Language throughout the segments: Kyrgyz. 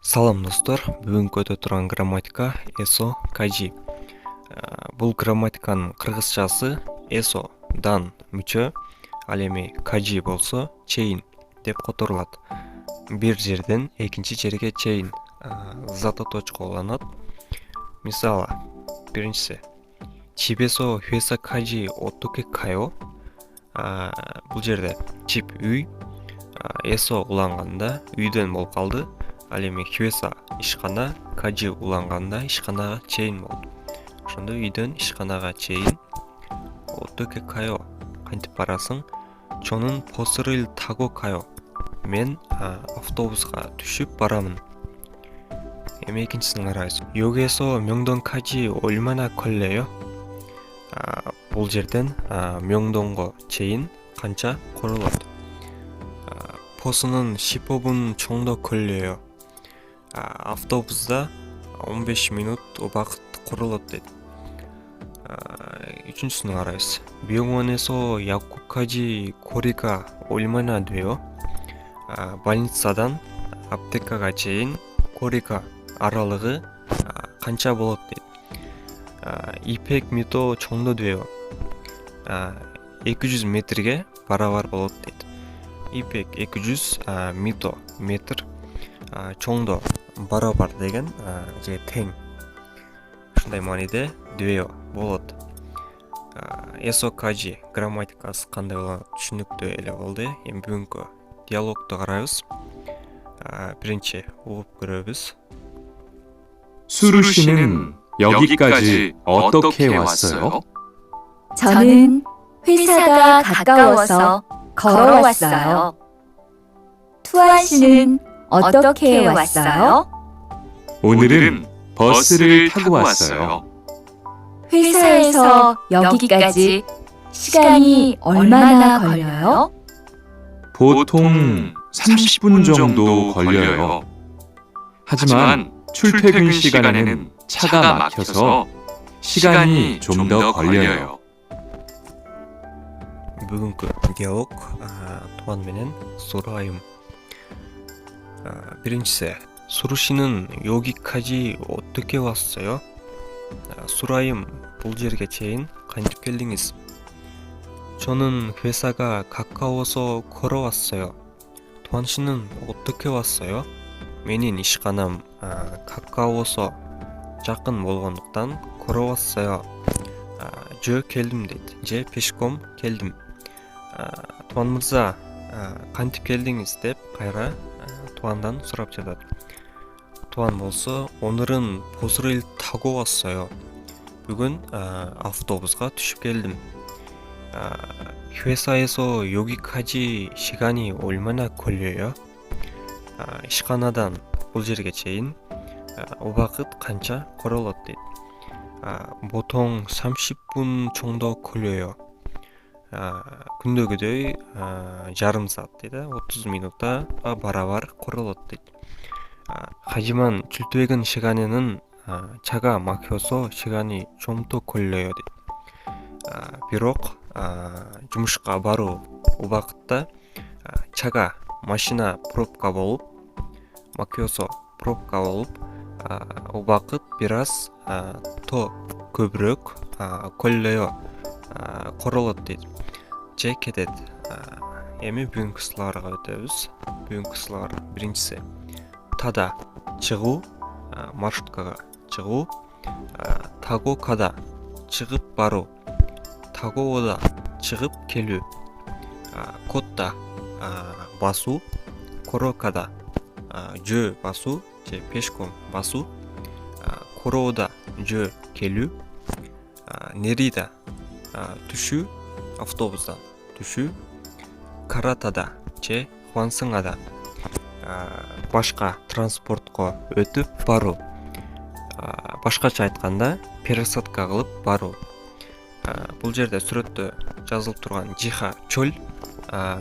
Салам достор, бүгүнкү өтө турган грамматика эсо кажи. Бул грамматиканын кыргызчасы эсодан мүчө, ал эми кажи болсо чейин деп которулат. Бир жерден экинчи жерге чейин затоточко колдонулат. Мисалы, биринчиси чибесо хуэса кажи отоке кайо. Бул жерде чип үй, эсо уланганда үйдөн болуп калды. Ал эми хюэса ишкана, кажи уланганда ишканага чейин болду. Ошондо үйдөн ишканага чейин отоке кайо. Кантип барасың? Чонун посырыл таго кайо. Мен автобуска түшүп барамын. Эми экинчисин карайбыз. Йогесо мёңдон кажи ольмана колле요? Бул жерден мёңдонго чейин канча корулат? Посунун шипобун чоңдо колле요? Автобуста 15 минут убакыт корулот дейт. Үчүнчүсүн карайбыз. Бёңонесо якуккажи корига ольмана деё? Больницадан аптекага чейин корига аралыгы канча болот дейт. Ипек мито чоңдо деё? 200 метрге барабар болот дейт. Ипек 200, мито метр, чоңдо барабар деген же тең. Ушундай мааниде деё болот. Эсо кажи грамматикасы кандай болгон түшүнүктүү эле болду. Эми бүгүнкү диалогду карайбыз. Биринчи угуп көрөбүз. 수루 씨는 여기까지 어떻게 왔어요? 저는 회사가 가까워서 걸어왔어요. 투아 씨는 어떻게 왔어요? 오늘은 버스를 타고 왔어요. 회사에서 여기까지 시간이 얼마나 걸려요? 보통 30분 정도 걸려요. 하지만 출퇴근 시간에는 차가 막혀서 시간이 좀 더 걸려요. Бүгүнкү диалог Туан менен Сурайым. Биринчиси, Сурушинин 여기까지 어떻게 왔어요? Сурайым, бул жерге чейин кантип келдиңиз? 저는 회사가 가까워서 걸어왔어요. Туан 씨는 어떻게 왔어요? Менин ишканам 가까워서 жакын болгондуктан 걸어왔어요. Жөө келдим дейт. Же пешком келдим. Туан мырза, кантип келдиңиз деп кайра Туандан сурап жатат. Туан болсо, 오늘은 버스를 타고 왔어요. бүгүн автобуска түшүп келдим. 회사에서 여기까지 시간이 얼마나 걸려요? ишканадан бул жерге чейин убакыт канча королот дейт. 보통 30분 정도 걸려요. күндөгүдөй жарым саат дейт. 30 минутта барабар королот дейт. 하지만 출퇴근 시간에는 차가 막혀서 시간이 좀 더 걸려요 дейт. бирок жумушка баруу убакытта 차가 машина пробка болуп, 막혀서 пробка болуп, убакыт бир аз то көбүрөөк колле요, королот дейт. Же кетет. Эми бүгүнкү сылаарга өтөбүз. Бүгүнкү сылаар биринчиси тада чыгуу, маршруткага чыгуу, таго када чыгып баруу, тагоода чыгып келүү, котта басуу, корокада жөө басуу же пешком басуу, короода жөө келүү, нерида түшүү, автобустан түшүү, каратада же хвансыңада башка транспортко өтүп баруу. Башкача айтканда пересадка кылып баруу. Бул жерде сүрөттө жазылып турган жиха чөл,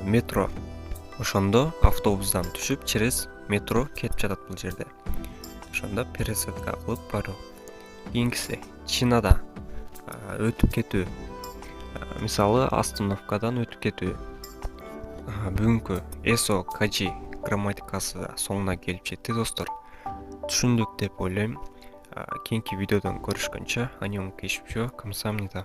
метро. Ошондо автобустан түшүп через метро кетип жатат бул жерде. Ошондо пересадка кылып баруу. Кийинкиси Чинада өтүп кетүү. Мисалы, остановкадан өтүп кетүү. Бүгүнкү эсо кажи грамматикасы соңуна келип жетти достор. түшүндүк деп ойлойм. Кийинки видеодон көрүшкөнчө аман болуп кетишипчү. Камсаамнida.